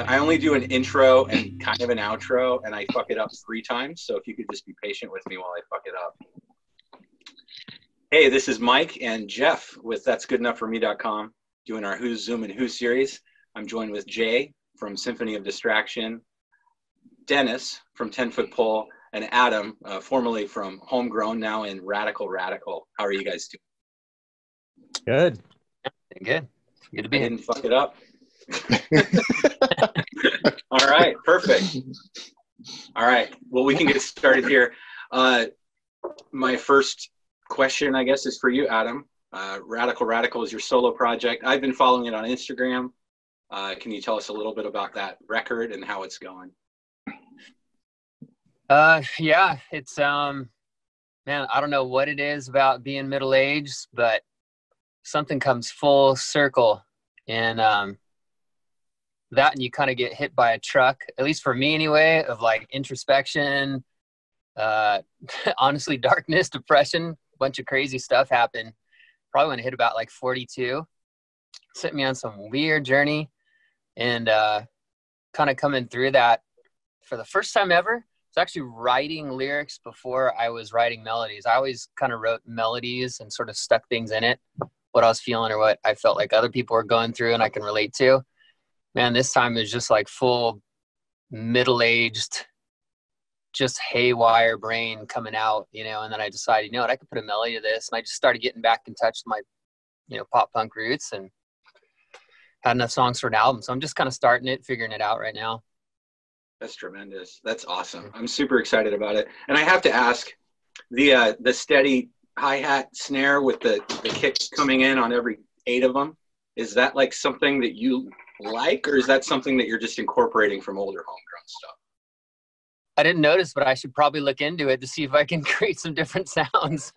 I only do an intro and kind of an outro, and I fuck it up 3 times. So if you could just be patient with me while I fuck it up. Hey, this is Mike and Jeff with that'sgoodenough4me.com doing our Who's Zoomin' Who series. I'm joined with Jay from Symphony of Distraction, Dennis from 10 Foot Pole, and Adam, formerly from Homegrown, now in RadicalRadical. How are you guys doing? Good. Good. Good to be here. Didn't fuck it up. All right, perfect. All right, well, we can get started here. My first question, I guess, is for you, Adam. RadicalRadical is your solo project. I've been following it on Instagram. Can you tell us a little bit about that record and how it's going? Yeah, it's man, I don't know what it is about being middle-aged, but something comes full circle, and that, and you kind of get hit by a truck, at least for me anyway, of like introspection, honestly, darkness, depression, a bunch of crazy stuff happened. Probably when I hit about like 42, sent me on some weird journey, and kind of coming through that for the first time ever. I was actually writing lyrics before I was writing melodies. I always kind of wrote melodies and sort of stuck things in it, what I was feeling or what I felt like other people were going through and I can relate to. Man, this time is just like full middle-aged, just haywire brain coming out, you know, and then I decided, you know what, I could put a melody to this. And I just started getting back in touch with my, you know, pop punk roots, and had enough songs for an album. So I'm just kind of starting it, figuring it out right now. That's tremendous. That's awesome. I'm super excited about it. And I have to ask, the steady hi-hat snare with the kicks coming in on every 8 of them, is that like something that you like, or is that something that you're just incorporating from older Homegrown stuff? I didn't notice, but I should probably look into it to see if I can create some different sounds.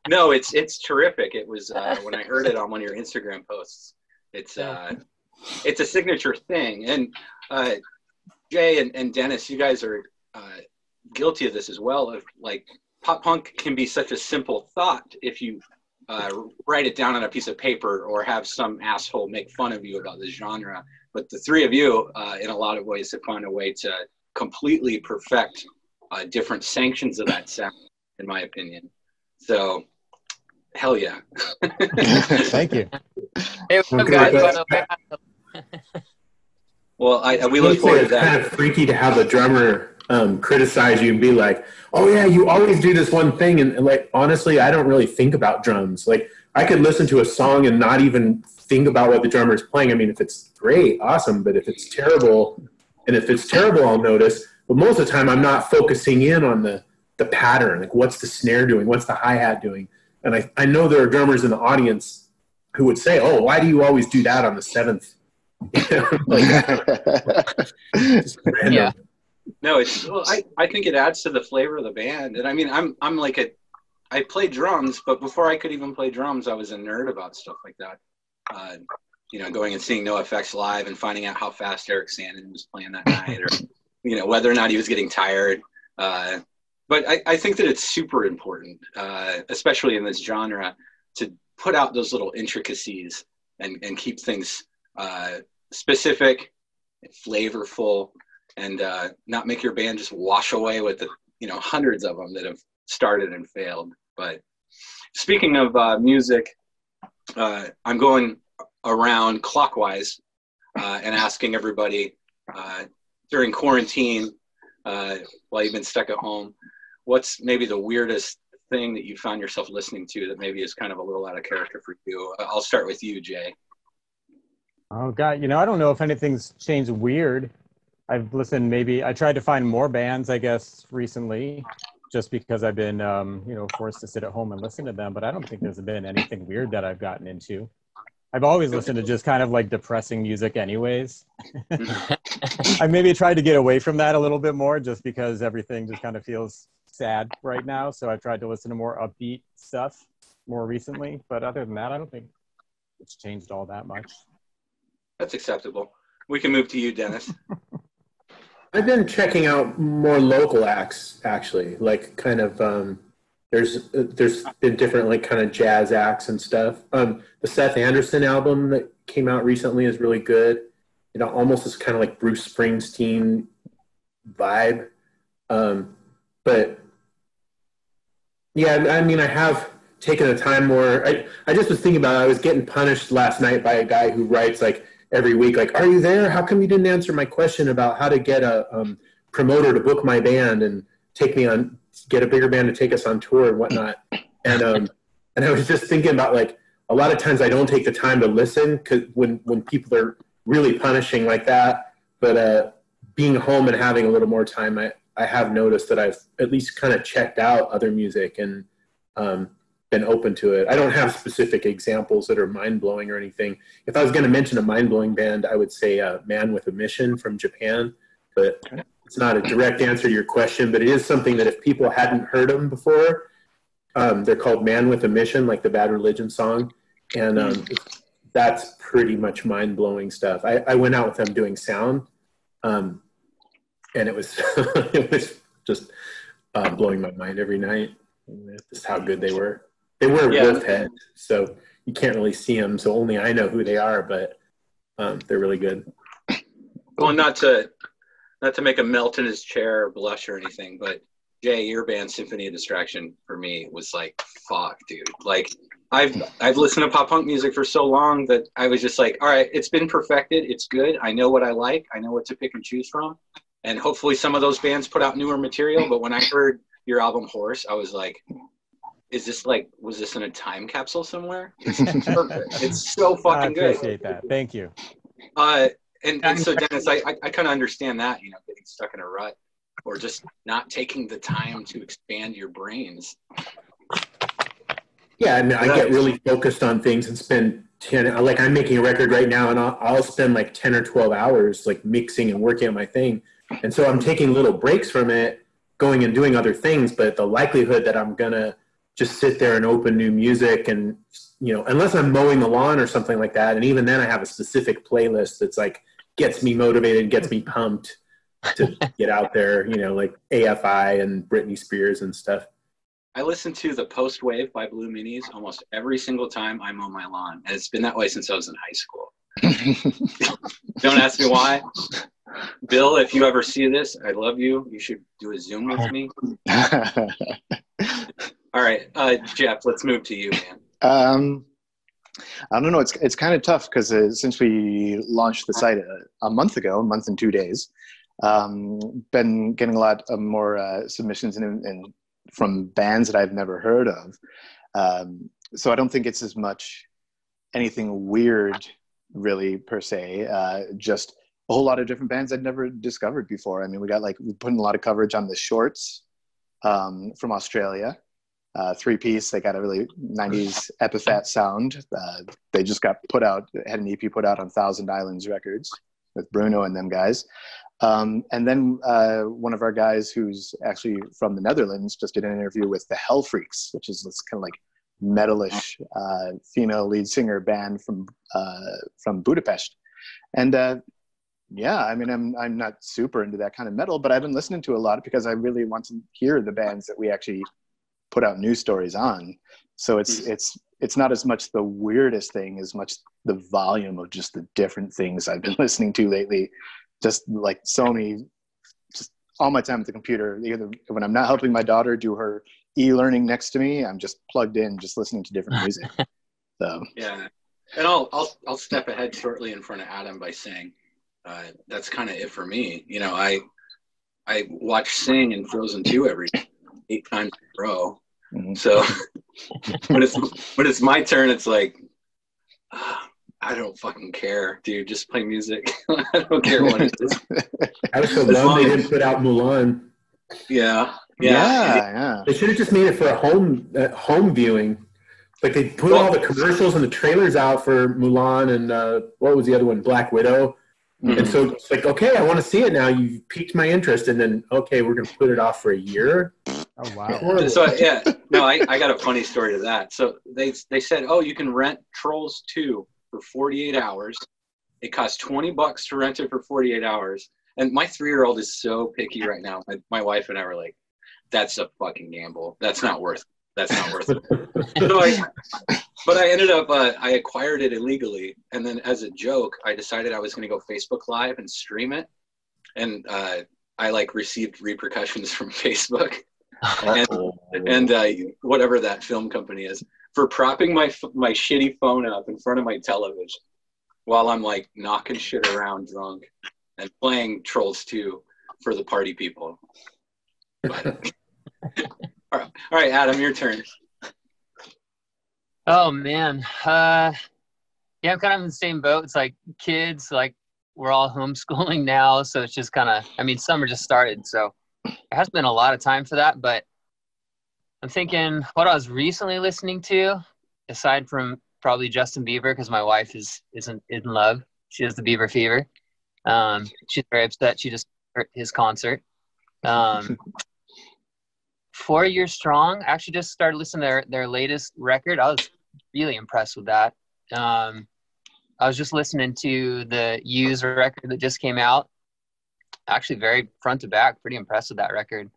No, it's terrific. It was when I heard it on one of your Instagram posts. It's a signature thing. And Jay and Dennis, you guys are guilty of this as well. Of like, pop punk can be such a simple thought if you write it down on a piece of paper or have some asshole make fun of you about the genre. But the 3 of you, in a lot of ways, have found a way to completely perfect different sanctions of that sound, in my opinion. So, hell yeah. Thank you. Hey, what's up, guys? Well, we look forward to that. It's kind of freaky to have a drummer criticize you and be like, oh yeah, you always do this one thing. And like, honestly, I don't really think about drums. Like, I could listen to a song and not even think about what the drummer is playing. I mean, if it's great, awesome. But if it's terrible, I'll notice. But most of the time, I'm not focusing in on the pattern. Like, what's the snare doing? What's the hi-hat doing? And I know there are drummers in the audience who would say, oh, why do you always do that on the 7th? Just random. Yeah. No, I think it adds to the flavor of the band. And I mean, I'm like I play drums, but before I could even play drums, I was a nerd about stuff like that. You know, going and seeing NoFX live and finding out how fast Eric Sandin was playing that night, or, you know, whether or not he was getting tired. But I think that it's super important, especially in this genre, to put out those little intricacies and keep things specific, flavorful, and not make your band just wash away with the, you know, hundreds of them that have started and failed. But speaking of music, I'm going around clockwise and asking everybody during quarantine, while you've been stuck at home, what's maybe the weirdest thing that you found yourself listening to that maybe is kind of a little out of character for you? I'll start with you, Jay. Oh God, you know, I don't know if anything's changed weird. I've listened, I tried to find more bands, I guess, recently, just because I've been, you know, forced to sit at home and listen to them. But I don't think there's been anything weird that I've gotten into. I've always listened to just kind of like depressing music anyways. I maybe tried to get away from that a little bit more just because everything just kind of feels sad right now. So I've tried to listen to more upbeat stuff more recently. But other than that, I don't think it's changed all that much. That's acceptable. We can move to you, Dennis. I've been checking out more local acts, actually. Like, kind of, there's been different, like, kind of jazz acts and stuff. The Seth Anderson album that came out recently is really good. almost this kind of like Bruce Springsteen vibe. But yeah, I mean, I have taken the time more. I just was thinking about it. I was getting punished last night by a guy who writes like every week, like, "Are you there? How come you didn't answer my question about how to get a promoter to book my band and get a bigger band to take us on tour and whatnot?" And I was just thinking about, like, a lot of times I don't take the time to listen because when people are really punishing like that. But being home and having a little more time, I have noticed that I've at least kind of checked out other music and been open to it. I don't have specific examples that are mind-blowing or anything. If I was going to mention a mind-blowing band, I would say Man with a Mission from Japan. But it's not a direct answer to your question, but it is something that if people hadn't heard them before, they're called Man with a Mission, like the Bad Religion song. And that's pretty much mind-blowing stuff. I went out with them doing sound, and it was it was just blowing my mind every night. Just how good they were. They wear wolf heads, so you can't really see them. So only I know who they are, but they're really good. Well, not to make him melt in his chair or blush or anything, but Jay, your band Symphony of Distraction for me was like, fuck, dude. Like, I've listened to pop punk music for so long that I was just like, all right, it's been perfected. It's good. I know what I like. I know what to pick and choose from. And hopefully some of those bands put out newer material. But when I heard your album Horse, I was like, was this in a time capsule somewhere? It's perfect. It's so fucking good. I appreciate that. Thank you. And so Dennis, I kind of understand that, getting stuck in a rut or just not taking the time to expand your brains. Yeah, and I get really focused on things and spend I'm making a record right now, and I'll spend like 10 or 12 hours like mixing and working on my thing. And so I'm taking little breaks from it, going and doing other things, but the likelihood that I'm gonna just sit there and open new music and, unless I'm mowing the lawn or something like that, and even then I have a specific playlist that's like gets me motivated, gets me pumped to get out there, like AFI and Britney Spears and stuff. I listen to the Post Wave by Blue Minis almost every single time I mow my lawn. And it's been that way since I was in high school. Don't ask me why. Bill, if you ever see this, I love you. You should do a Zoom with me. All right, Jeff, let's move to you, man. I don't know. It's kind of tough because since we launched the site a month and 2 days, been getting a lot of more submissions and from bands that I've never heard of. So I don't think it's as much anything weird, really, per se. Just a whole lot of different bands I'd never discovered before. I mean, we put in a lot of coverage on the Shorts from Australia. 3-piece, they got a really 90s epithet sound. They just had an EP put out on Thousand Islands Records with Bruno and them guys. And then one of our guys who's actually from the Netherlands just did an interview with the Hell Freaks, which is this kind of like metalish female lead singer band from Budapest. And I mean, I'm not super into that kind of metal, but I've been listening to a lot because I really want to hear the bands that we actually put out news stories on. So it's not as much the weirdest thing as much the volume of just the different things I've been listening to lately. Just like so many, just all my time at the computer, either when I'm not helping my daughter do her e-learning next to me, I'm just plugged in, just listening to different music. So yeah, and I'll step ahead shortly in front of Adam by saying that's kind of it for me. I watch Sing and Frozen 2 every 8 times in a row. Mm-hmm. So when it's my turn, it's like, I don't fucking care, dude. Just play music. I don't care what it is. I was so bummed they didn't put out Mulan. Yeah. They should have just made it for a home viewing. Like they put all the commercials and the trailers out for Mulan and what was the other one? Black Widow. Mm-hmm. And so it's like, okay, I want to see it now. You've piqued my interest, and then okay, we're gonna put it off for a year. Oh wow. So yeah, no, I got a funny story to that. So they said, oh, you can rent Trolls 2 for 48 hours. It costs $20 to rent it for 48 hours. And my 3-year-old is so picky right now. My wife and I were like, that's a fucking gamble. That's not worth That's not worth it. But I ended up, I acquired it illegally. And then as a joke, I decided I was going to go Facebook Live and stream it. And I like received repercussions from Facebook and whatever that film company is for propping my shitty phone up in front of my television while I'm like knocking shit around drunk and playing Trolls 2 for the party people. But, all right, Adam, your turn. Oh man, yeah, I'm kind of in the same boat. It's like kids, like we're all homeschooling now, so it's just kind of. I mean, summer just started, so there hasn't been a lot of time for that. But I'm thinking what I was recently listening to, aside from probably Justin Bieber, because my wife isn't in love. She has the Bieber fever. She's very upset. She just hurt his concert. 4 Years Strong. I actually just started listening to their latest record. I was really impressed with that. I was just listening to the Used record that just came out. Actually, very front to back, pretty impressed with that record.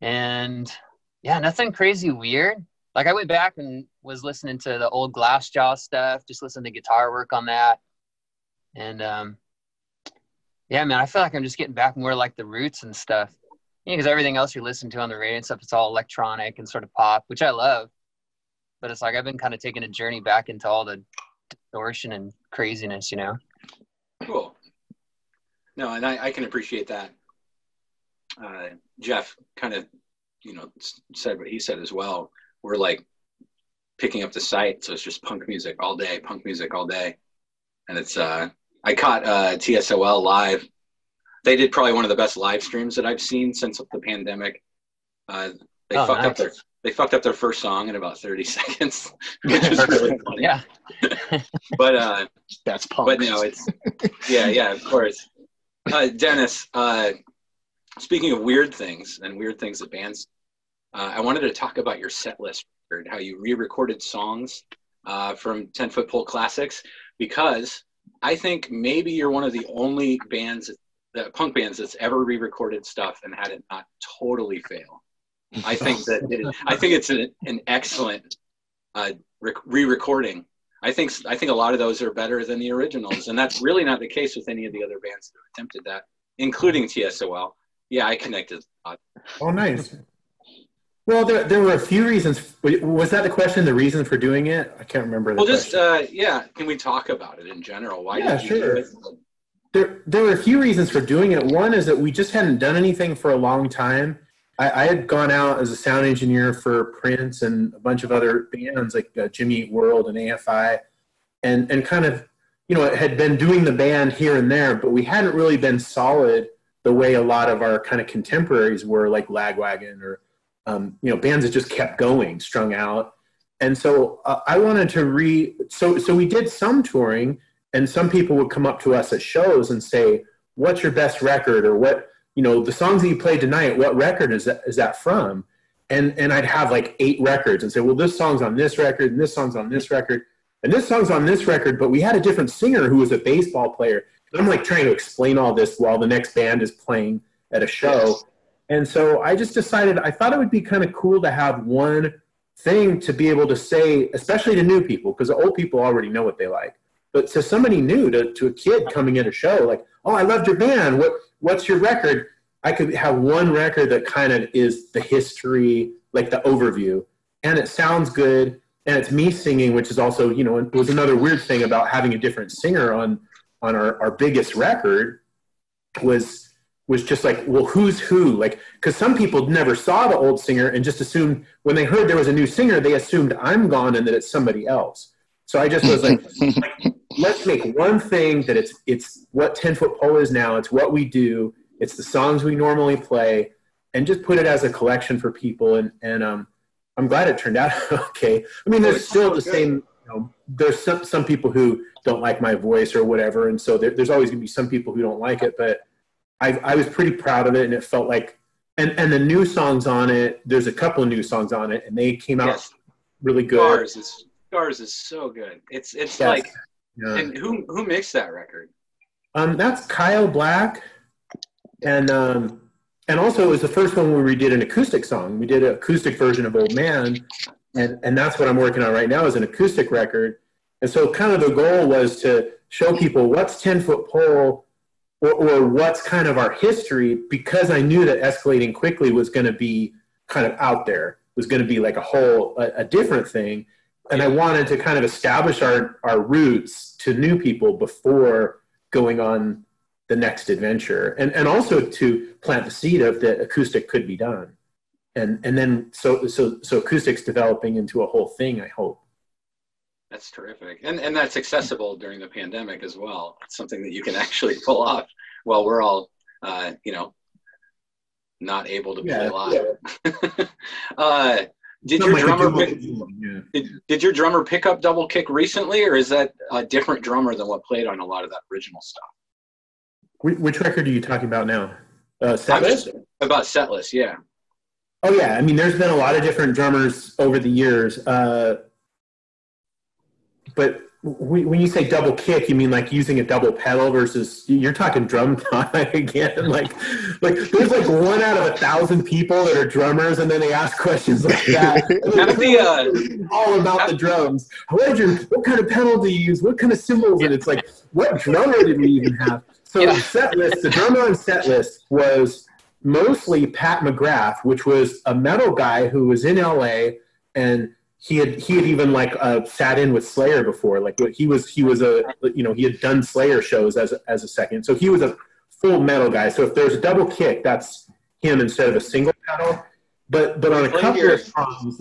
And yeah, nothing crazy weird. Like I went back and was listening to the old Glassjaw stuff, just listening to guitar work on that. And yeah, man, I feel like I'm just getting back more like the roots and stuff. Because everything else you listen to on the radio and stuff, it's all electronic and sort of pop, which I love. But it's like I've been kind of taking a journey back into all the distortion and craziness, you know? Cool. No, and I can appreciate that. Jeff kind of, said what he said as well. We're like picking up the site, so it's just punk music all day. And it's, I caught TSOL live. They did probably one of the best live streams that I've seen since the pandemic. They fucked up their first song in about 30 seconds, which is really funny. Yeah. But that's punk. But no, it's yeah, of course. Dennis, speaking of weird things and weird things that bands, I wanted to talk about your set list record, how you re-recorded songs from 10 Foot Pole Classics, because I think maybe you're one of the only bands, punk bands, that's ever re-recorded stuff and had it not totally fail. I think it's an excellent re-recording. I think a lot of those are better than the originals, and that's really not the case with any of the other bands that have attempted that, including TSOL. Yeah, I connected. Oh, nice. Well, there were a few reasons. Was that the question, the reason for doing it? I can't remember the question. Can we talk about it in general? Why did you do it? There were a few reasons for doing it. One is that we just hadn't done anything for a long time. I had gone out as a sound engineer for Prince and a bunch of other bands like Jimmy Eat World and AFI, and kind of, had been doing the band here and there, but we hadn't really been solid the way a lot of our kind of contemporaries were, like Lagwagon or, bands that just kept going, strung out. And so I wanted to so we did some touring, and some people would come up to us at shows and say, what's your best record? Or what, the songs that you played tonight, what record is that from? And I'd have like 8 records and say, well, this song's on this record, and this song's on this record, and this song's on this record, but we had a different singer who was a baseball player. And I'm like trying to explain all this while the next band is playing at a show. Yes. And so I just decided, I thought it would be kind of cool to have one thing to be able to say, especially to new people, because the old people already know what they like. But to somebody new, to a kid coming at a show, like, oh, I loved your band. What's your record? I could have one record that kind of is the history, like the overview, and it sounds good, and it's me singing, which is also, it was another weird thing about having a different singer on our biggest record was just like, well, who's who? Like, because some people never saw the old singer and just assumed when they heard there was a new singer, they assumed I'm gone and that it's somebody else. So I just was like, let's make one thing that it's what 10 Foot Pole is now. It's what we do. It's the songs we normally play, and just put it as a collection for people. And I'm glad it turned out okay. I mean, there's still the same, there's some people who don't like my voice or whatever. And so there's always gonna be some people who don't like it, but I was pretty proud of it. And it felt like, and the new songs on it, there's a couple of new songs on it, and they came out really good. Scars is so good. It's yes. like, and who mixed that record? That's Kyle Black, and and also it was the first one where we did an acoustic song. We did an acoustic version of Old Man, and that's what I'm working on right now is an acoustic record. And so kind of the goal was to show people what's 10-foot pole or what's kind of our history, because I knew that Escalating Quickly was going to be kind of out there, was going to be like a different thing. And I wanted to kind of establish our roots to new people before going on the next adventure, and also to plant the seed of that acoustic could be done. And then so acoustic's developing into a whole thing, I hope. That's terrific. And that's accessible during the pandemic as well. It's something that you can actually pull off while we're all, not able to play live. Did your drummer pick up double kick recently, or is that a different drummer than what played on a lot of that original stuff? Which record are you talking about now? Setlist? About Setlist, yeah. Oh, yeah. I mean, there's been a lot of different drummers over the years. But when you say double kick, you mean like using a double pedal versus, you're talking drum thigh again. Like there's like 1 out of 1,000 people that are drummers, and then they ask questions like that. All about the drums. What kind of pedal do you use? What kind of cymbals? And it's like, what drummer did we even have? So Setlist, the drummer on Setlist was mostly Pat McGrath, which was a metal guy who was in LA, and he had even like sat in with Slayer before. Like he had done Slayer shows as a second. So he was a full metal guy. So if there's a double kick, that's him instead of a single pedal. But on a couple of songs,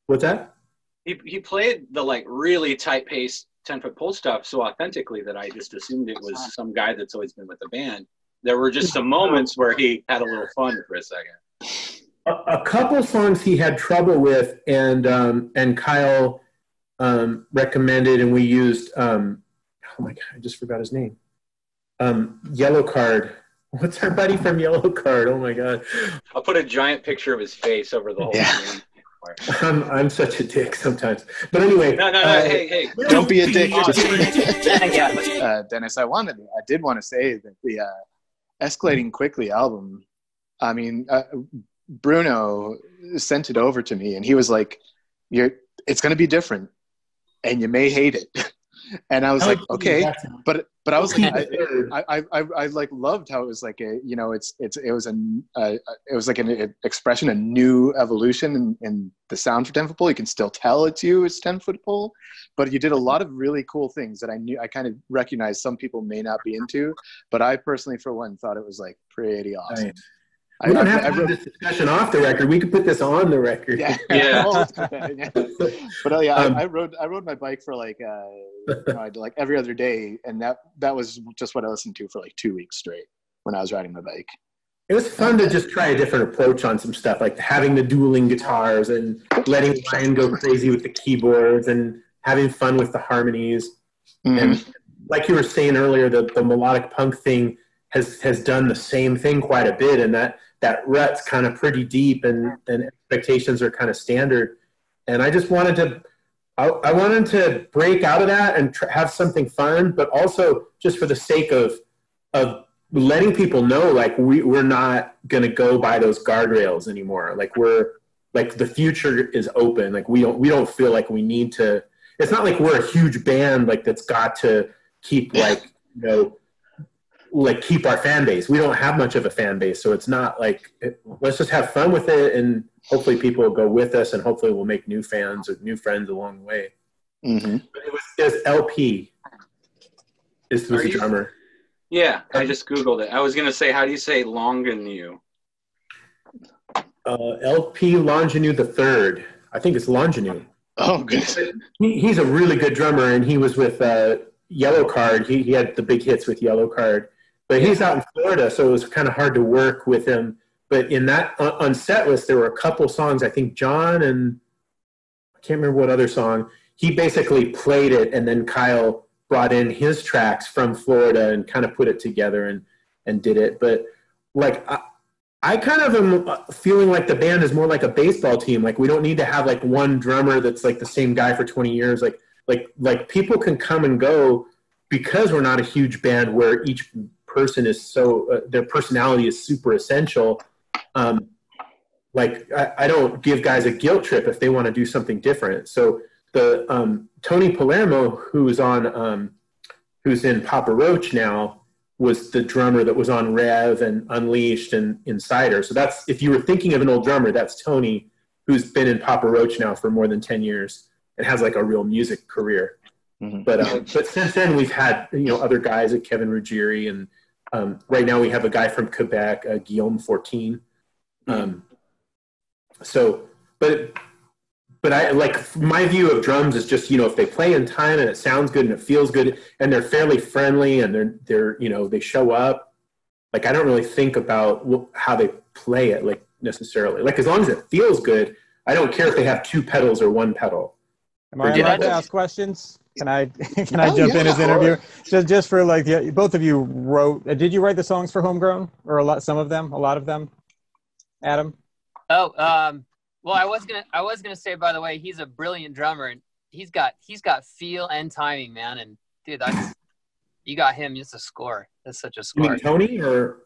what's that? He played the like really tight paced 10-foot pole stuff so authentically that I just assumed it was some guy that's always been with the band. There were just some moments where he had a little fun for a second. A couple songs he had trouble with, and Kyle recommended, and we used. Oh my god, I just forgot his name. Yellow Card. What's our buddy from Yellow Card? Oh my god. I'll put a giant picture of his face over the whole thing. I'm such a dick sometimes, but anyway. No. Hey. Don't be a dick. Dennis, I did want to say that the Escalating Quickly album. I mean. Bruno sent it over to me, and he was like, it's going to be different, and you may hate it. And I was like, okay, but I was like, I like loved how it was like it was like an expression, a new evolution in the sound for 10-foot pole. You can still tell it's 10-foot pole, but you did a lot of really cool things that I kind of recognized some people may not be into, but I personally, for one, thought it was like pretty awesome. Right. We don't have to have this discussion off the record. We could put this on the record. Yeah. But I rode my bike for like I did like every other day, and that was just what I listened to for like 2 weeks straight when I was riding my bike. It was fun to just try a different approach on some stuff, like having the dueling guitars and letting Ryan go crazy with the keyboards and having fun with the harmonies. Mm-hmm. And like you were saying earlier, the melodic punk thing has done the same thing quite a bit, and that rut's kind of pretty deep, and expectations are kind of standard. And I just wanted to break out of that and have something fun, but also just for the sake of letting people know, like we're not going to go by those guardrails anymore. Like the future is open. Like we don't feel like we need to. It's not like we're a huge band like that's got to keep keep our fan base. We don't have much of a fan base, so it's not like let's just have fun with it, and hopefully people will go with us, and hopefully we'll make new fans or new friends along the way. Mm-hmm. But it was LP. This was the drummer. Yeah, I just Googled it. I was going to say, how do you say Longinu? LP Longinu III. I think it's Longinu. Oh, good. He's a really good drummer, and he was with Yellow Card. He had the big hits with Yellow Card. But he's out in Florida, so it was kind of hard to work with him. But in that, on Setlist, there were a couple songs, I think John and I can't remember what other song, he basically played it, and then Kyle brought in his tracks from Florida and kind of put it together and did it. But like, I kind of am feeling like the band is more like a baseball team. Like we don't need to have like one drummer that's like the same guy for 20 years. Like people can come and go because we're not a huge band where each person is so their personality is super essential. Like I don't give guys a guilt trip if they want to do something different. So the Tony Palermo, who's in Papa Roach now, was the drummer that was on Rev and Unleashed and Insider. So that's, if you were thinking of an old drummer, that's Tony, who's been in Papa Roach now for more than 10 years and has like a real music career. Mm-hmm. But since then we've had, other guys like Kevin Ruggieri, and right now we have a guy from Quebec, Guillaume Fortin. But I like, my view of drums is just, if they play in time and it sounds good and it feels good and they're fairly friendly and they're they show up, like I don't really think about how they play it, like necessarily. Like as long as it feels good, I don't care if they have 2 pedals or 1 pedal. Am I allowed to ask questions? Can I jump in as interviewer? Just for like both of you wrote. Did you write the songs for Homegrown, or a lot of them? Adam. Oh, well, I was gonna say, by the way, he's a brilliant drummer, and he's got feel and timing, man. And dude, you got him. It's a score. That's such a score. You mean Tony or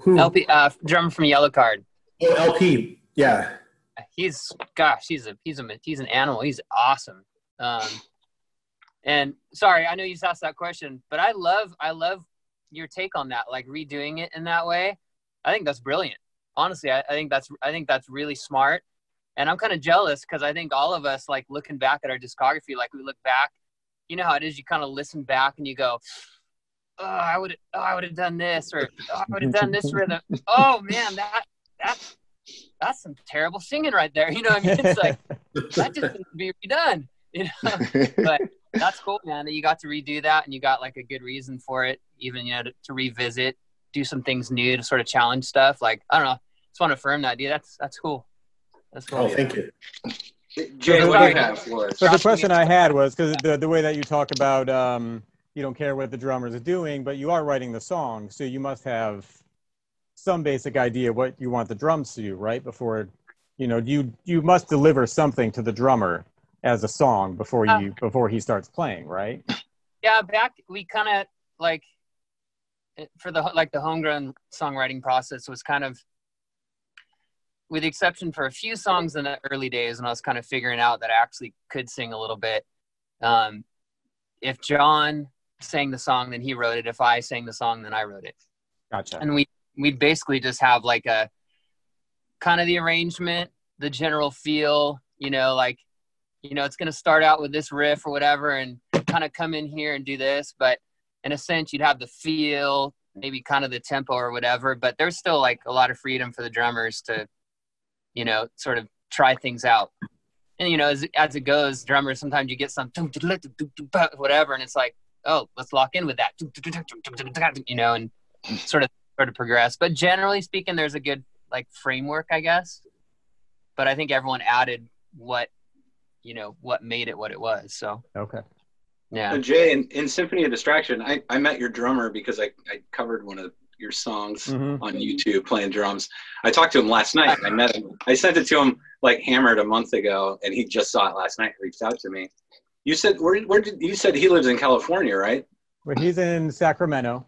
who? LP, drummer from Yellow Card. Oh, LP, yeah. He's an animal. He's awesome. And sorry, I know you just asked that question, but I love your take on that, like redoing it in that way. I think that's brilliant. Honestly, I think that's really smart. And I'm kind of jealous because I think all of us, like looking back at our discography, like we look back, you know how it is, you kind of listen back and you go, oh, I would have done this, or oh, I would have done this rhythm. Oh man, that's some terrible singing right there. You know what I mean? It's like, that just needs to be redone, But that's cool, man, that you got to redo that and you got like a good reason for it, even, to revisit, do some things new, to sort of challenge stuff. Like, I don't know. Just want to affirm that, dude. That's cool. That's cool. Oh, thank you. Jay, what do you have for us? So the question I had was, because the way that you talk about you don't care what the drummers are doing, but you are writing the song, so you must have some basic idea what you want the drums to do, right? Before, you must deliver something to the drummer as a song before he starts playing, right? Yeah, we kind of like, for the homegrown songwriting process was kind of, with the exception for a few songs in the early days when I was kind of figuring out that I actually could sing a little bit. If John sang the song, then he wrote it. If I sang the song, then I wrote it. Gotcha. And we'd basically just have like a kind of the arrangement, the general feel, it's going to start out with this riff or whatever and kind of come in here and do this. But in a sense, you'd have the feel, maybe kind of the tempo or whatever, but there's still like a lot of freedom for the drummers to, sort of try things out. And, as it goes, drummers, sometimes you get some, whatever, and it's like, oh, let's lock in with that, and sort of progress. But generally speaking, there's a good like framework, I guess. But I think everyone added what made it what it was. So. Okay. Yeah. So Jay, in Symphony of Distraction, I met your drummer because I covered one of your songs on YouTube playing drums. I talked to him last night. I met him. I sent it to him like hammered a month ago, and he just saw it last night. Reached out to me. You said you said he lives in California, right? Well, he's in Sacramento.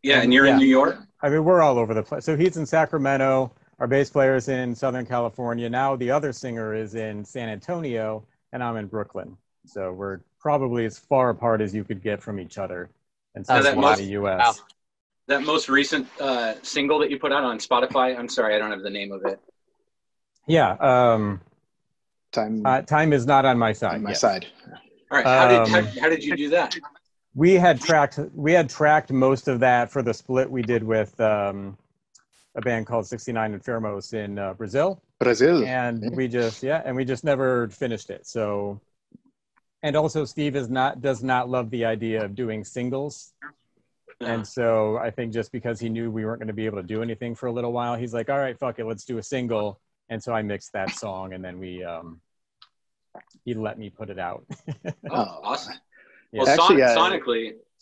Yeah, and you're in New York. I mean, we're all over the place. So he's in Sacramento. Our bass player is in Southern California. Now the other singer is in San Antonio, and I'm in Brooklyn. So we're probably as far apart as you could get from each other in the U.S. Wow. That most recent single that you put out on Spotify, I'm sorry, I don't have the name of it. Yeah. Time is not on my side. On my side. All right. How did you do that? We had tracked most of that for the split we did with a band called 69 Enfermos in Brazil. And we just never finished it. So, and also Steve does not love the idea of doing singles. And so I think just because he knew we weren't going to be able to do anything for a little while, he's like, all right, fuck it, let's do a single. And so I mixed that song, and then he let me put it out. Oh, awesome. Yeah. Well, Actually,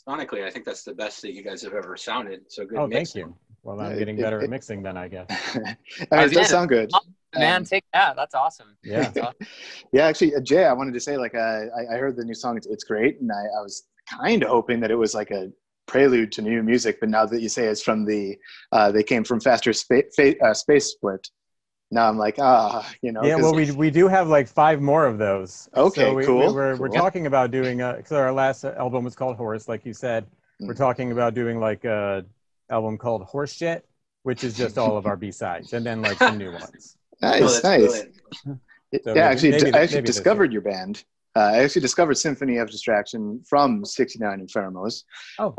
sonically, I think that's the best that you guys have ever sounded. So good. Oh, mixing. thank you. Well, I'm getting better at mixing then, I guess. It does sound good. Man, take that. That's awesome. Yeah. Yeah, actually, Jay, I wanted to say, like, I heard the new song. It's great, and I was kind of hoping that it was like a prelude to new music. But now that you say it's from the they came from Faster Space Split, now I'm like, you know. Yeah, well, we do have like 5 more of those. Okay, so cool. We're talking about doing because our last album was called Horse, like you said. We're talking about doing like a album called Horse Shit, which is just all of our B-sides, and then like some new ones. Nice, nice. So yeah, maybe I actually discovered your band. I actually discovered Symphony of Distraction from 69 Infermos. Oh,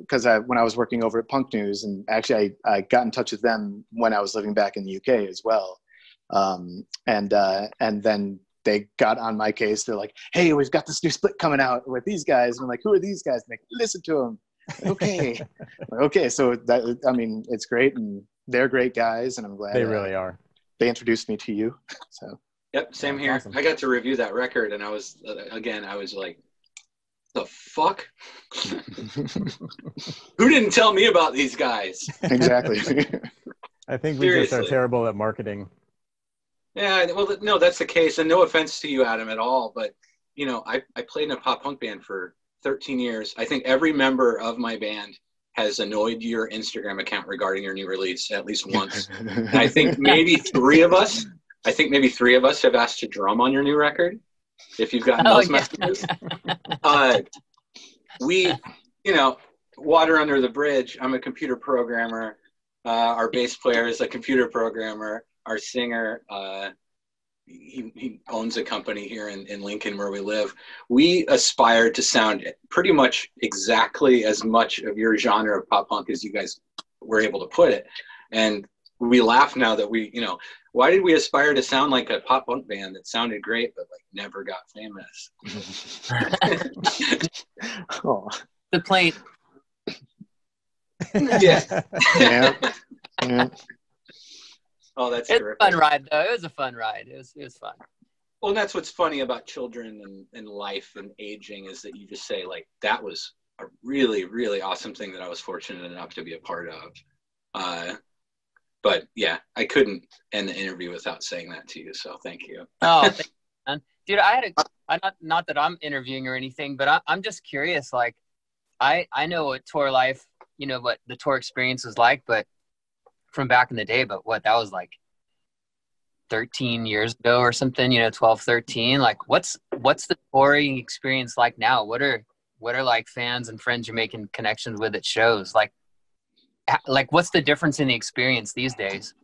because when I was working over at Punk News, and actually I got in touch with them when I was living back in the UK as well. And then they got on my case. They're like, "Hey, we've got this new split coming out with these guys." And I'm like, "Who are these guys?" And they listen to them. Okay, okay. So that, I mean, it's great, and they're great guys, and I'm glad they really are. They introduced me to you. So. Yep, same here. Awesome. I got to review that record, and I was like, the fuck? Who didn't tell me about these guys? Exactly. I think we just are terrible at marketing. Yeah, well, no, that's the case, and no offense to you, Adam, at all, but, you know, I played in a pop-punk band for 13 years. I think every member of my band has annoyed your Instagram account regarding your new release at least once. And I think maybe three of us have asked to drum on your new record, if you've gotten those messages. We, you know, water under the bridge. I'm a computer programmer. Our bass player is a computer programmer. Our singer, he owns a company here in Lincoln where we live. We aspire to sound pretty much exactly as much of your genre of pop punk as you guys were able to put it. And we laugh now that we, you know, why did we aspire to sound like a pop punk band that sounded great but like never got famous? Oh. The plane. Yeah. Yeah. Oh, that's it's terrific. a fun ride, though. It was a fun ride. It was fun. Well, that's what's funny about children and life and aging is that you just say, like, that was a really, really awesome thing that I was fortunate enough to be a part of. But yeah, I couldn't end the interview without saying that to you. So thank you. Oh, thank you, man. Dude, not that I'm interviewing or anything, but I'm just curious. Like, I know what tour life, you know, what the tour experience was like, but from back in the day, but that was like 13 years ago or something, you know, 12, 13. Like, what's the touring experience like now? What are like fans and friends you're making connections with at shows? Like what's the difference in the experience these days?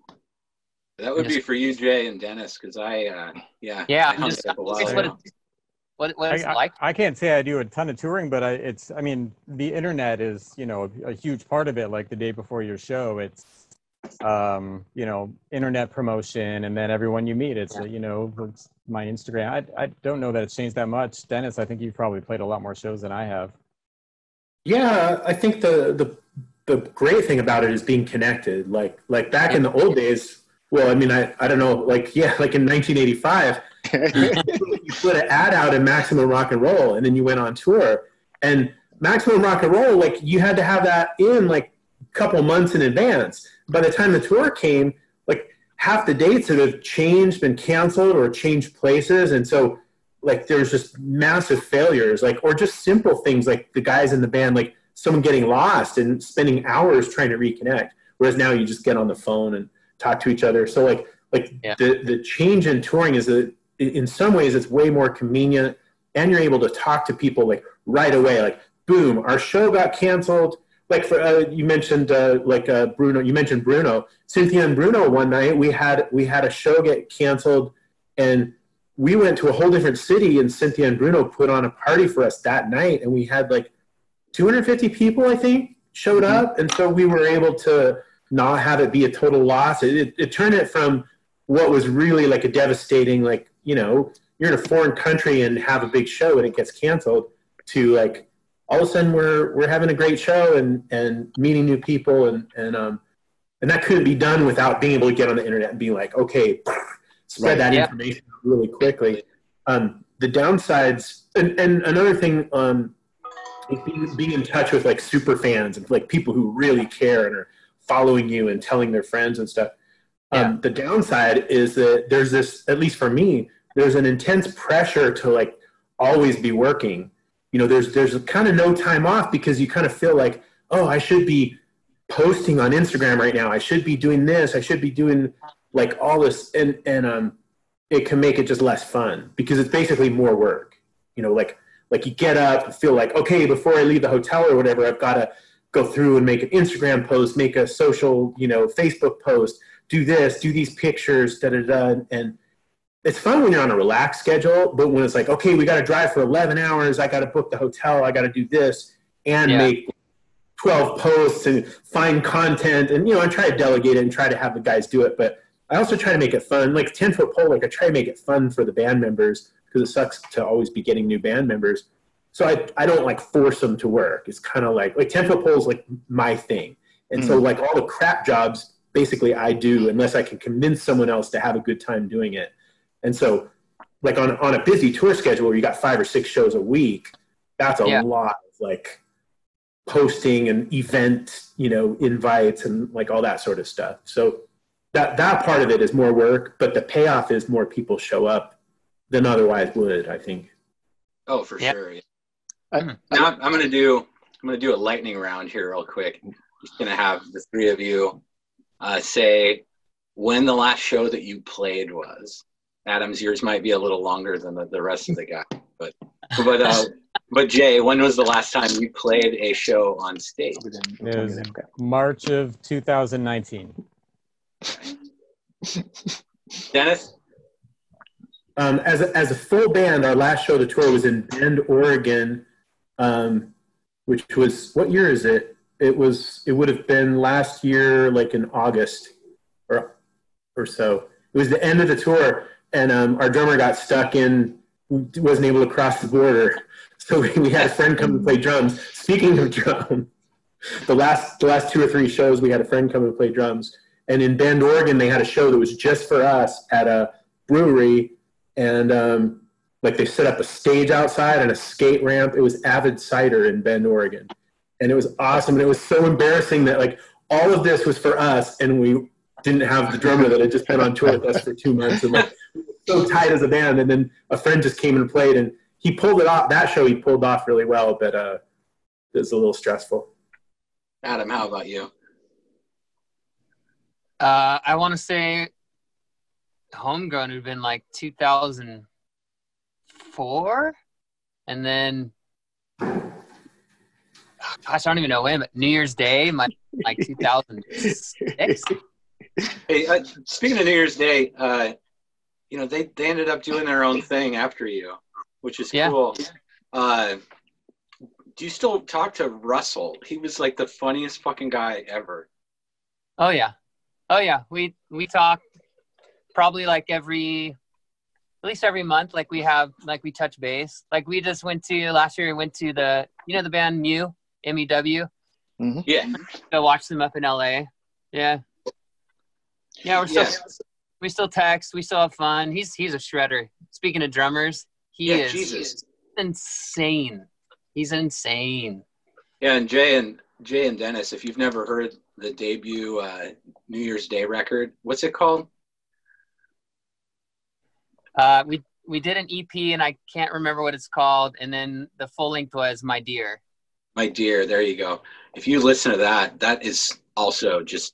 That would be for you, Jay and Dennis, because I'm just what it's like. I can't say I do a ton of touring, but I mean, the internet is, you know, a huge part of it. Like the day before your show, it's, you know, internet promotion, and then everyone you meet, it's, you know, it's my Instagram. I don't know that it's changed that much. Dennis, I think you've probably played a lot more shows than I have. Yeah, I think the great thing about it is being connected. Like back in the old days, well, I mean, I don't know, like in 1985, you put an ad out in Maximum Rock and Roll, and then you went on tour. And Maximum Rock and Roll, like, you had to have that in like a couple months in advance. By the time the tour came, like, half the dates have changed, been canceled, or changed places. And so, like, there's just massive failures, like, or just simple things like the guys in the band, like someone getting lost and spending hours trying to reconnect. Whereas now you just get on the phone and talk to each other. So the change in touring is that in some ways it's way more convenient, and you're able to talk to people like right away. Like, boom, our show got canceled. Like, for you mentioned Bruno. You mentioned Bruno, Cynthia and Bruno. One night we had a show get canceled, and we went to a whole different city, and Cynthia and Bruno put on a party for us that night, and we had like 250 people, I think, showed up, and so we were able to not have it be a total loss. It turned it from what was really like a devastating, like, you know, you're in a foreign country and have a big show and it gets canceled, to like, all of a sudden we're having a great show and meeting new people, and that couldn't be done without being able to get on the internet and be like, okay, spread that information really quickly. The downsides, and another thing, being in touch with like super fans and like people who really care and are following you and telling their friends and stuff. The downside is that there's this, at least for me, there's an intense pressure to like always be working, there's kind of no time off because you kind of feel like, oh, I should be posting on Instagram right now. I should be doing this. I should be doing like all this. And it can make it just less fun because it's basically more work, like you get up and feel like, okay, before I leave the hotel or whatever, I've got to go through and make an Instagram post, make a social, Facebook post, do this, do these pictures, and it's fun when you're on a relaxed schedule, but when it's like, okay, we got to drive for 11 hours, I got to book the hotel, I got to do this, and make 12 posts and find content, and I try to delegate it and try to have the guys do it, but I also try to make it fun. Like 10-foot pole, like I try to make it fun for the band members because it sucks to always be getting new band members. So I don't like force them to work. It's kind of like 10-foot pole is like my thing. And so like all the crap jobs, basically I do unless I can convince someone else to have a good time doing it. And so like on a busy tour schedule where you got 5 or 6 shows a week, that's a lot of like posting and event, invites and like all that sort of stuff. So that part of it is more work, but the payoff is more people show up than otherwise would, I think. Oh, for sure. Yeah. Now I'm gonna do a lightning round here real quick. Just gonna have the 3 of you say when the last show that you played was. Adam's, yours might be a little longer than the rest of the guys, but Jay, when was the last time you played a show on stage? It was March of 2019. Dennis? As a full band, our last show of the tour was in Bend, Oregon, which was, what year is it? It would have been last year, like in August or so. It was the end of the tour, and our drummer got stuck wasn't able to cross the border. So we had a friend come and play drums. Speaking of drums, the last 2 or 3 shows, we had a friend come and play drums. And in Bend, Oregon, they had a show that was just for us at a brewery. And like they set up a stage outside and a skate ramp. It was Avid Cider in Bend, Oregon. And it was awesome. And it was so embarrassing that like all of this was for us. And we didn't have the drummer that had just been on tour with us for 2 months. And like we were so tight as a band. And then a friend just came and played and he pulled it off. That show he pulled off really well, but it was a little stressful. Adam, how about you? I want to say Homegrown would have been like 2004, and then gosh, I don't even know when, but New Year's Day, like 2006. Hey, speaking of New Year's Day, they ended up doing their own thing after you, which is cool. Do you still talk to Russell? He was like the funniest fucking guy ever. Oh yeah. We talk probably like at least every month. Like we touch base. Like we just last year we went to the band MEW, MEW. Mm-hmm. Yeah. Go watch them up in LA. Yeah. Yeah, we still text, we still have fun. He's a shredder. Speaking of drummers, he's insane. He's insane. Yeah, and Jay and Dennis, if you've never heard the debut New Year's Day record, what's it called? We did an EP and I can't remember what it's called, and then the full length was My Dear. My Dear, there you go. If you listen to that is also just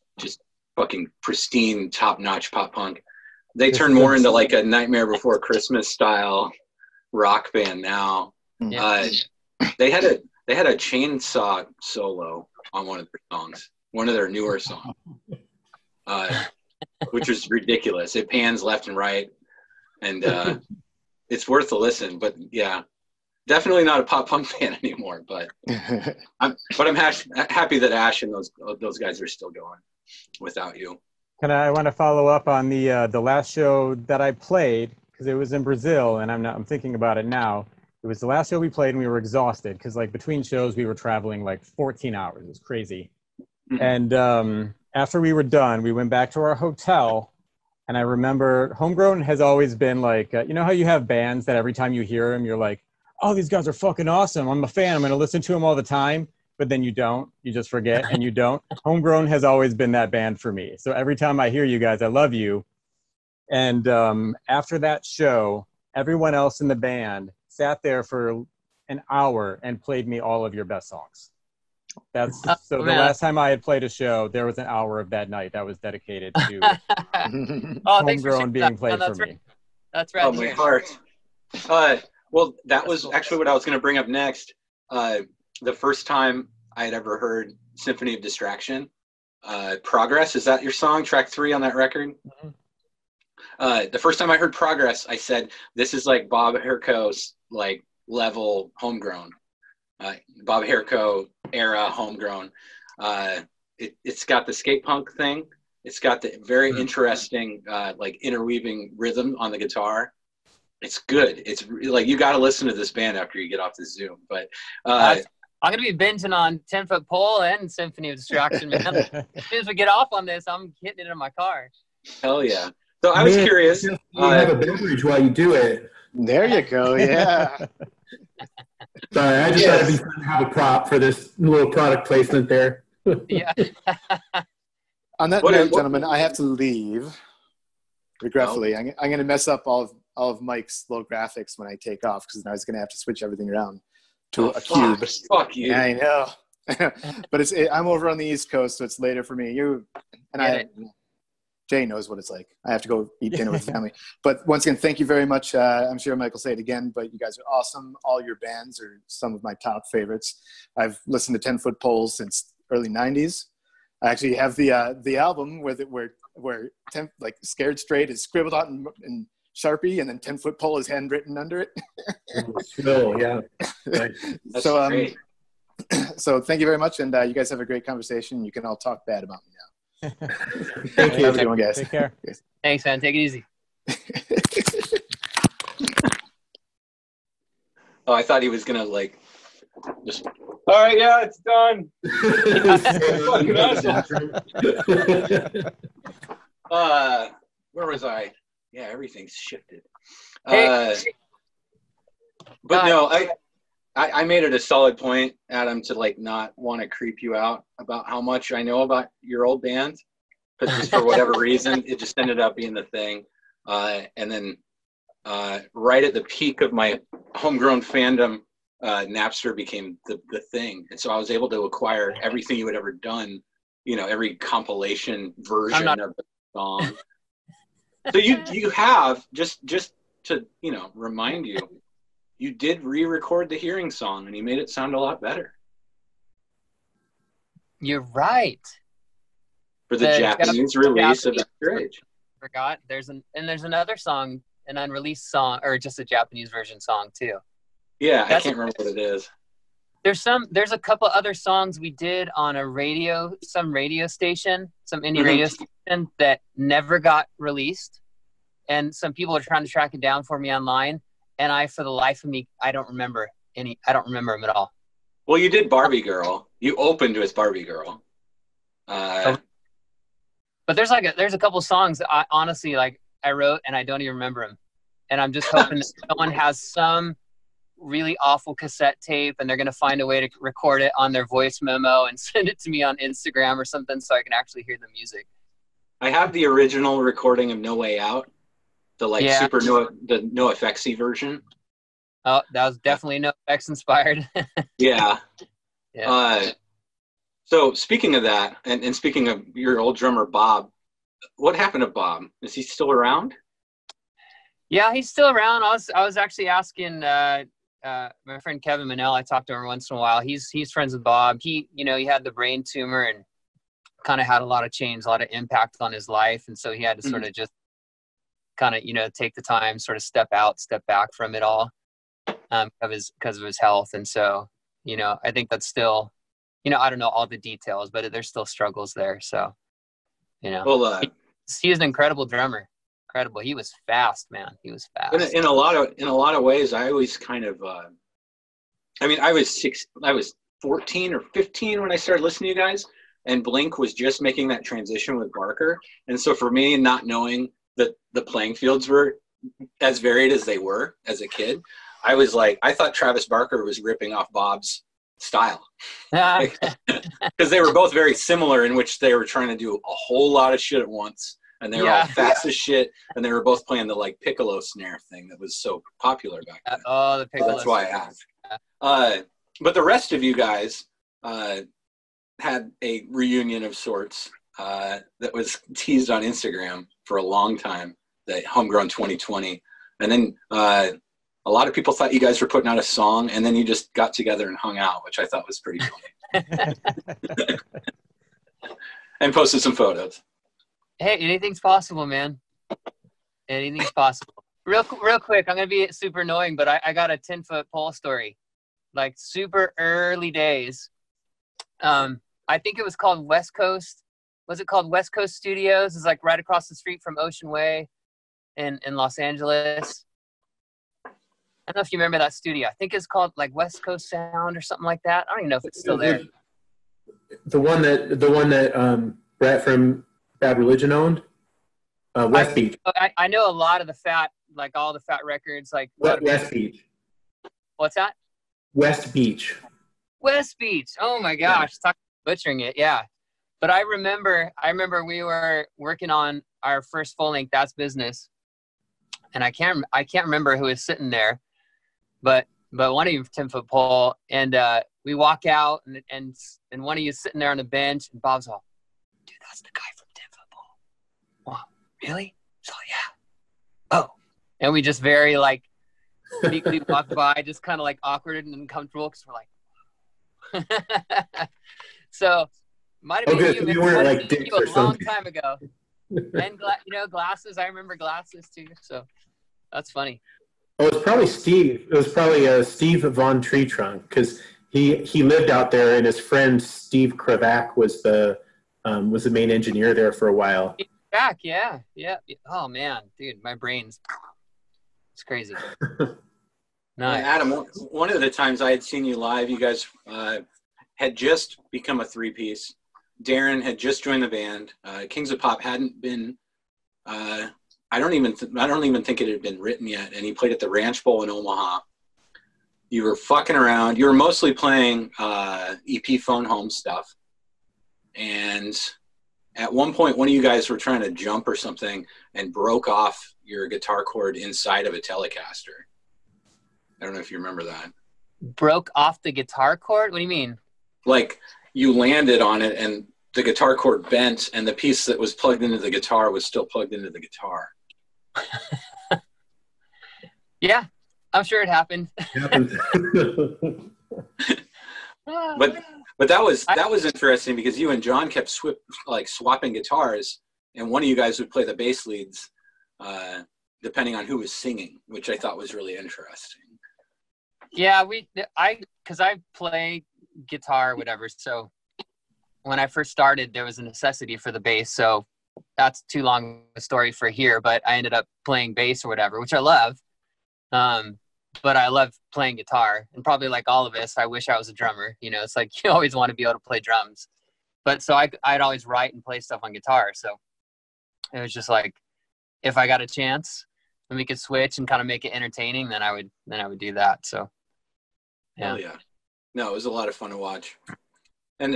fucking pristine, top-notch pop punk. They turn more into like a Nightmare Before Christmas style rock band now. Yeah. They had a chainsaw solo on one of their songs, one of their newer songs, which was ridiculous. It pans left and right, and it's worth a listen. But yeah, definitely not a pop punk band anymore. But I'm happy that Ash and those guys are still going without you. I want to follow up on the last show that I played, because it was in Brazil, and I'm thinking about it now. It was the last show we played, and we were exhausted because like between shows we were traveling like 14 hours. It was crazy. Mm-hmm. And after we were done, we went back to our hotel, and I remember Homegrown has always been like, you know how you have bands that every time you hear them, you're like, oh, these guys are fucking awesome. I'm a fan. I'm going to listen to them all the time. But then you don't. You just forget, and you don't. Homegrown has always been that band for me. So every time I hear you guys, I love you. And after that show, everyone else in the band sat there an hour and played me all of your best songs. That's so the man. last time I had played a show, there was an hour of that night that was dedicated to homegrown being played for me. That's right. Oh, my heart. Well, that was actually what I was going to bring up next. The first time I had ever heard Symphony of Distraction, Progress, is that your song, track 3 on that record? Mm-hmm. The first time I heard Progress, I said, this is like Bob Herco's like level homegrown. Bob Herco era homegrown. It's got the skate punk thing. It's got the very interesting like interweaving rhythm on the guitar. It's good. It's like, you got to listen to this band after you get off the Zoom. But I'm going to be binging on 10-Foot Pole and Symphony of Distraction, man. As soon as we get off on this, I'm hitting it in my car. Hell yeah. So I was curious. You have a beverage while you do it. There you go. Yeah. Sorry, I just thought it'd be fun to have a prop for this little product placement there. Yeah. On that note, gentlemen, I have to leave. Regretfully, I'm going to mess up all of Mike's little graphics when I take off, because I was going to have to switch everything around to a cube. Fuck you. Yeah, I know. But I'm over on the East Coast, so it's later for me. Jay knows what it's like. I have to go eat dinner with family. But once again, thank you very much. I'm sure Mike will say it again, but you guys are awesome. All your bands are some of my top favorites. I've listened to 10-Foot Poles since early 90s. I actually have the album where Scared Straight is scribbled out in Sharpie, and then 10-Foot Pole is handwritten under it. Cool, yeah. Right. So great. So thank you very much, and you guys have a great conversation. You can all talk bad about me now. Thank you. Have a good one, guys. Take care. Thanks, man. Take it easy. Oh, I thought he was gonna like just. All right, yeah, it's done. Where was I? Yeah, everything's shifted. But no, I made it a solid point, Adam, to like not want to creep you out about how much I know about your old band, because just for whatever reason, it just ended up being the thing. And then right at the peak of my homegrown fandom, Napster became the thing, and so I was able to acquire everything you had ever done. You know, every compilation version of the song. So you have just to remind you. You did re-record the Hearing song, and he made it sound a lot better. You're right. For the Japanese release of After Age. Forgot. There's another song, an unreleased song, or just a Japanese version song too. Yeah, I can't remember what it is. There's a couple other songs we did on some radio station, some indie radio station that never got released, and some people are trying to track it down for me online. And for the life of me, I don't remember them at all. Well, you did Barbie Girl. You opened with Barbie Girl. But there's a couple songs that I honestly I wrote and I don't even remember them. And I'm just hoping that someone has some really awful cassette tape and they're going to find a way to record it on their voice memo and send it to me on Instagram or something so I can actually hear the music. I have the original recording of No Way Out. The super the No Effectsy version. Oh, that was definitely No Effects inspired. Yeah. So speaking of that, and speaking of your old drummer Bob, what happened to Bob? Is he still around? Yeah, he's still around. I was actually asking my friend Kevin Manel. I talk to him once in a while. He's friends with Bob. He had the brain tumor and kind of had a lot of change, a lot of impact on his life, and so he had to sort of just kind of take the time, sort of step back from it all because of his health. And so I think that's still I don't know all the details, but there's still struggles there. So well, he is an incredible drummer. Incredible. He was fast, man. He was fast. In a lot of ways, I always kind of I was 14 or 15 when I started listening to you guys, and Blink was just making that transition with Barker. And so for me, not knowing that the playing fields were as varied as they were as a kid, I was like, I thought Travis Barker was ripping off Bob's style. Because they were both very similar in which they were trying to do a whole lot of shit at once. And they were all fast as shit. And they were both playing the piccolo snare thing that was so popular back then. Oh, the piccolo. So that's why I asked. But the rest of you guys had a reunion of sorts that was teased on Instagram for a long time, the Homegrown 2020. And then a lot of people thought you guys were putting out a song, and then you just got together and hung out, which I thought was pretty funny. And posted some photos. Hey, anything's possible, man. Anything's possible. Real quick, I'm going to be super annoying, but I got a 10-foot pole story. Like super early days. I think it was called West Coast. Was it called West Coast Studios? It's like right across the street from Ocean Way in Los Angeles. I don't know if you remember that studio. I think it's called like West Coast Sound or something like that. I don't even know if it's still there. The one that Brett from Bad Religion owned? West Beach. I know a lot of the fat, like all the fat records. Like West Beach. What's that? West Beach. West Beach. Oh my gosh, talk butchering it. Yeah, but I remember we were working on our first full length, That's Business, and I can't remember who was sitting there, but one of you 10-foot pole, and we walk out and one of you sitting there on the bench, and Bob's all, dude, that's the guy from 10-foot pole. Wow, really? So yeah. Oh, and we just very like meekly walk by, just kind of like awkward and uncomfortable because we're like. So might have been you weren't like dicks a or long something. time ago. And glasses. I remember glasses too. So that's funny. Oh, it's probably Steve. It was probably Steve Von Tree Trunk, because he lived out there, and his friend Steve Kravac was the main engineer there for a while. Back, yeah. Oh man, dude, my brain's it's crazy. Nice. Adam, one of the times I had seen you live, you guys had just become a three-piece. Darren had just joined the band. Kings of Pop hadn't been. I don't even think it had been written yet. And he played at the Ranch Bowl in Omaha. You were fucking around. You were mostly playing EP phone home stuff. And at one point, one of you guys were trying to jump or something and broke off your guitar cord inside of a Telecaster. I don't know if you remember that. Broke off the guitar cord? What do you mean? Like you landed on it and the guitar cord bent and the piece that was plugged into the guitar was still plugged into the guitar. Yeah, I'm sure it happened. But that was interesting because you and John kept swapping guitars, and one of you guys would play the bass leads depending on who was singing, which I thought was really interesting. Yeah, because I play guitar or whatever, so when I first started, there was a necessity for the bass, so that's too long a story for here, but I ended up playing bass or whatever, which I love, but I love playing guitar, and probably like all of us, I wish I was a drummer. It's like you always want to be able to play drums, but so I'd always write and play stuff on guitar, so it was just like, if I got a chance and we could switch and kind of make it entertaining, then I would do that, so. Yeah. Oh, yeah. No, it was a lot of fun to watch. And,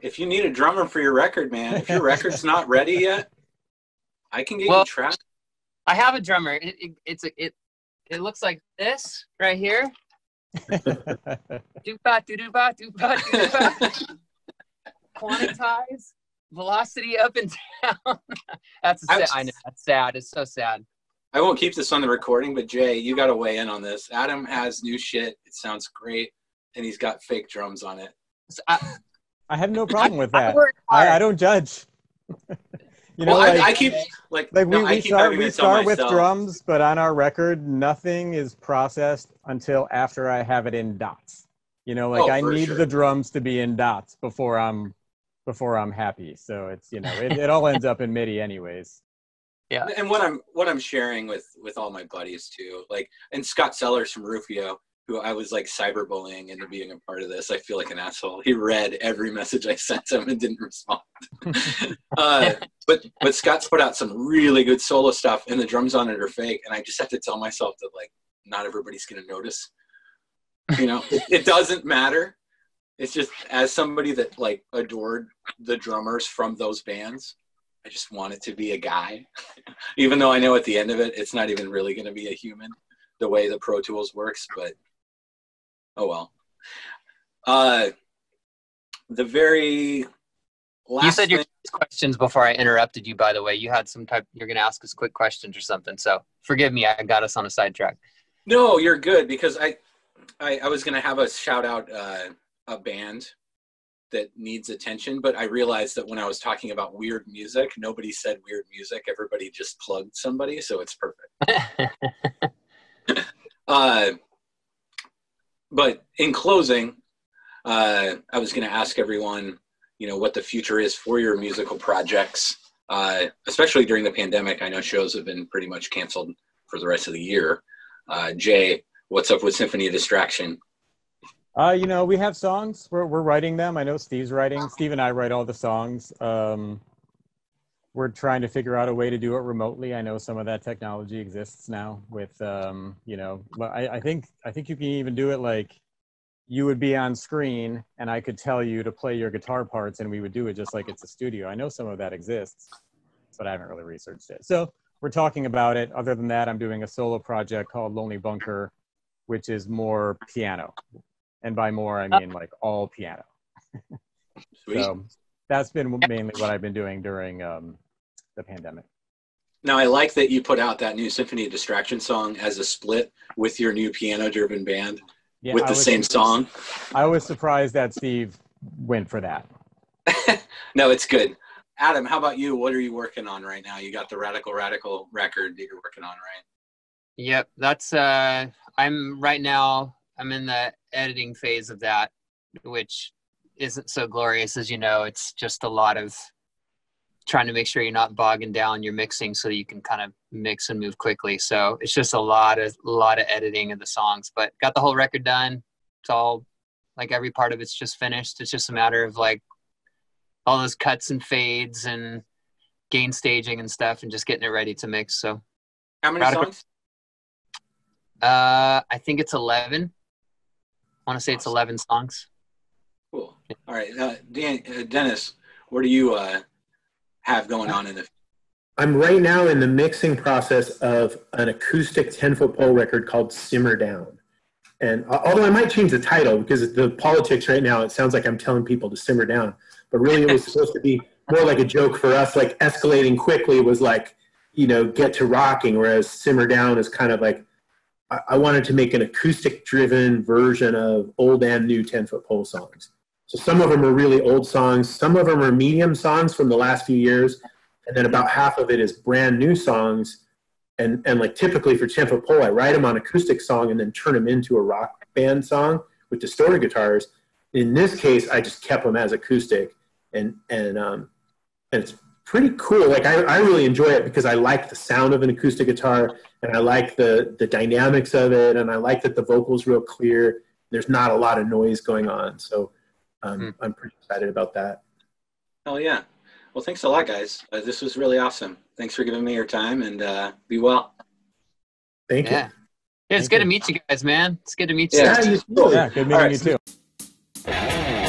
if you need a drummer for your record, man, if your record's not ready yet, I can get you tracked. I have a drummer. It looks like this right here. Quantize, velocity up and down. I know, that's sad. It's so sad. I won't keep this on the recording, but Jay, you got to weigh in on this. Adam has new shit. It sounds great, and he's got fake drums on it. So I have no problem with that. I don't judge. I keep we start with drums, but on our record, nothing is processed until after I have it in dots. I need the drums to be in dots before I'm happy. So it's it all ends up in MIDI anyways. Yeah. And what I'm sharing with all my buddies too, and Scott Sellers from Rufio, who I was cyberbullying into being a part of this. I feel like an asshole. He read every message I sent him and didn't respond. But Scott's put out some really good solo stuff, and the drums on it are fake. And I just have to tell myself that not everybody's gonna notice. It doesn't matter. It's just, as somebody that adored the drummers from those bands, I just want it to be a guy, even though I know at the end of it, it's not even really going to be a human, the way the Pro Tools works. But Oh well. The very last You said your thing, questions before I interrupted you, by the way. You had some type, you're going to ask us quick questions or something. So forgive me, I got us on a sidetrack. no, you're good, because I was going to have us shout out a band that needs attention, but I realized that when I was talking about weird music, nobody said weird music. Everybody just plugged somebody, so it's perfect. But in closing, I was going to ask everyone, what the future is for your musical projects, especially during the pandemic. I know shows have been pretty much canceled for the rest of the year. Jay, what's up with Symphony of Distraction? We have songs. We're writing them. I know Steve's writing. Steve and I write all the songs. We're trying to figure out a way to do it remotely. I know some of that technology exists now with, I think you can even do it like you would be on screen and I could tell you to play your guitar parts and we would do it just like it's a studio. I know some of that exists, but I haven't really researched it. So we're talking about it. Other than that, I'm doing a solo project called Lonely Bunker, which is more piano. And by more, I mean like all piano. So that's been mainly what I've been doing during the pandemic. Now, I like that you put out that new Symphony of Distraction song as a split with your new piano-driven band with the same song. I was surprised that Steve went for that. No, it's good. Adam, how about you? What are you working on right now? You got the RadicalRadical record that you're working on, right? Yep, that's I'm in the editing phase of that, which isn't so glorious. As you know, it's just a lot of trying to make sure you're not bogging down your mixing so that you can kind of mix and move quickly. So it's just a lot of editing of the songs, but got the whole record done. It's all like every part of it's just finished. It's just a matter of like all those cuts and fades and gain staging and stuff and just getting it ready to mix. So how many songs? I think it's 11. I want to say it's 11 songs. Cool. All right. Dennis, what do you have going on in the... I'm right now in the mixing process of an acoustic 10-foot pole record called Simmer Down. And although I might change the title because the politics right now, it sounds like I'm telling people to simmer down. But really it was supposed to be more like a joke for us, like escalating quickly was like, get to rocking, whereas Simmer Down is kind of like, I wanted to make an acoustic-driven version of old and new 10-foot pole songs. So some of them are really old songs. Some of them are medium songs from the last few years. And then about half of it is brand new songs. And like typically for 10-foot pole, I write them on acoustic song and then turn them into a rock band song with distorted guitars. In this case, I just kept them as acoustic. And it's pretty cool. Like I really enjoy it because I like the sound of an acoustic guitar and I like the dynamics of it. And I like that the vocal's real clear. There's not a lot of noise going on. So I'm pretty excited about that. Oh, yeah. Well, thanks a lot, guys. This was really awesome. Thanks for giving me your time, and be well. Thank you. Yeah, it's good to meet you guys, man. It's good to meet you. Yeah, Yeah, good meeting you too.